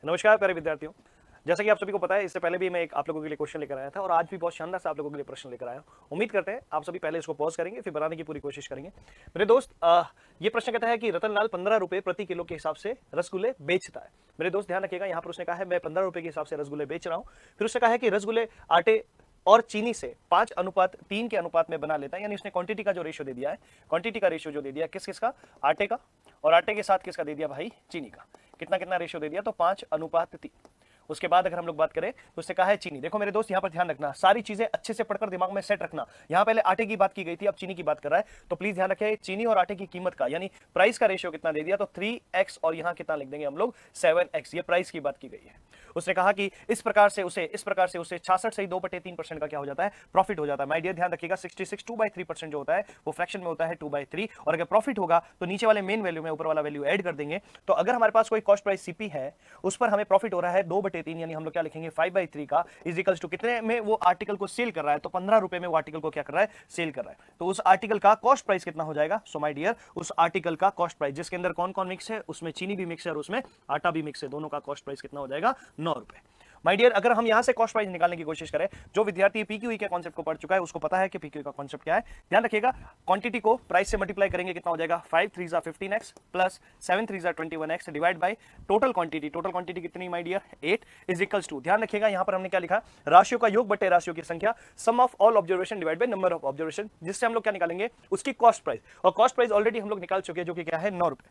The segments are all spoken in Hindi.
नमस्कार प्यारे विद्यार्थियों। जैसा कि आप सभी को पता है, इससे पहले भी मैं एक आप लोगों के लिए क्वेश्चन लेकर आया था और आज भी बहुत शानदार से आप लोगों के लिए प्रश्न लेकर आया हूं। उम्मीद करते हैं आप सभी पहले इसको पॉज करेंगे, फिर बनाने की पूरी कोशिश करेंगे। मेरे दोस्त, ये प्रश्न कहता है कि रतनलाल 15 रुपए प्रति किलो के हिसाब से रसगुल्ले बेचता है। मेरे दोस्त ध्यान रखिएगा, यहाँ पर उसने कहा है मैं 15 रुपए के हिसाब से रसगुल्ले बेच रहा हूँ। फिर उसने कहा है कि रसगुल्ले आटे और चीनी से 5:3 के अनुपात में बना लेता है। यानी उसने क्वांटिटी का जो रेशियो दे दिया है, क्वांटिटी का रेशियो जो दे दिया किस किसका, आटे का, और आटे के साथ किसका दे दिया भाई, चीनी का। कितना कितना रेशियो दे दिया, तो 5:3। उसके बाद अगर हम लोग बात करें तो उसने कहा है चीनी। देखो मेरे दोस्त, यहाँ पर ध्यान रखना, सारी चीजें अच्छे से पढ़कर दिमाग में सेट रखना। यहाँ पहले आटे की बात की गई थी, अब चीनी की बात कर रहा है, तो प्लीज ध्यान रखें चीनी और आटे की कीमत का यानी प्राइस का रेशियो कितना दे दिया, तो 3x, और यहाँ कितना लिख देंगे हम लोग, 7x। ये प्राइस की बात की गई है। उसने कहा कि इस प्रकार से उसे 66 से 2/3% का क्या हो जाता है, प्रॉफिट हो जाता है। माय डियर ध्यान रखिएगा, 66 2/3% जो होता है वो फ्रैक्शन में होता है 2/3, और अगर प्रॉफिट होगा तो नीचे वाले मेन वैल्यू में ऊपर वाला वैल्यू ऐड कर देंगे। तो अगर हमारे पास कोई कॉस्ट प्राइस सीपी है, उस पर हमें प्रॉफिट हो रहा है 2/3, यानी हम लोग क्या लिखेंगे 5/3 का इज इक्वल्स टू कितने में वो आर्टिकल को सेल कर रहा है, तो 15 रुपए में वो आर्टिकल को क्या कर रहा है, सेल कर रहा है। तो उस आर्टिकल का कॉस्ट प्राइस कितना हो जाएगा, सो माय डियर उस आर्टिकल का कॉस्ट प्राइस जिसके अंदर कौन कौन मिक्स है, उसमें चीनी भी मिक्स है और उसमें आटा भी मिक्स है, दोनों का कॉस्ट प्राइस कितना हो जाएगा, 9 रुपए। माय डियर, अगर हम यहां से कॉस्ट प्राइस निकालने की कोशिश करें, जो विद्यार्थी पीक्यूई के कॉन्सेप्ट को पढ़ चुका है उसको पता है कि पीक्यूई का कॉन्सेप्ट क्या है। ध्यान रखिएगा, क्वांटिटी को प्राइस से मल्टीप्लाई करेंगे, कितना हो जाएगा 5 3 15x plus 7 3 21x divide by total quantity. Total quantity कितनी my dear, 8 is equals to, ध्यान रखिएगा यहां पर हमने क्या लिखा, राशियों का योग बटे राशियों की संख्या, sum of all observation divide by number of observation, जिससे हम लोग क्या निकालेंगे, उसकी कॉस्ट प्राइस। और कॉस्ट प्राइस ऑलरेडी हम लोग निकाल चुके हैं, जो कि क्या है 9 रुपए।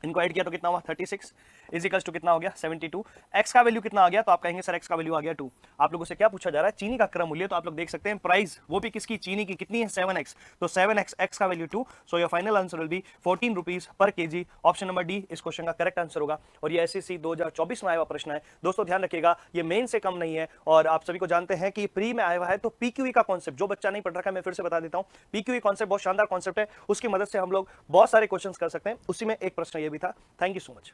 इनको ऐड किया तो कितना हुआ 36 इज इक्वल्स टू कितना हो गया 72। एक्स का वैल्यू कितना आ गया, तो आप कहेंगे सर एक्स का वैल्यू आ गया 2। आप लोगों से क्या पूछा जा रहा है, चीनी का क्रम मूल्य, तो आप लोग देख सकते हैं प्राइस वो भी किसकी, चीनी की, कितनी है 7x, तो 7x, एक्स का value 2, so your final answer will be 14 rupees per KG. Option number D इस क्वेश्चन का करेक्ट आंसर होगा। और ये एसएससी 2024 में आया हुआ प्रश्न है दोस्तों। ध्यान रखिएगा, ये मेन से कम नहीं है, और आप सभी को जानते हैं कि प्री में आया हुआ है। तो पीक्यूई का कॉन्सेप्ट जो बच्चा नहीं पढ़ रखा है, मैं फिर से बता देता हूं, पीक्यूई कॉन्सेप्ट बहुत शानदार कॉन्सेप्ट है, उसकी मदद से हम लोग बहुत सारे क्वेश्चंस कर सकते हैं। उसी में एक प्रश्न ये भी था। Thank you so much.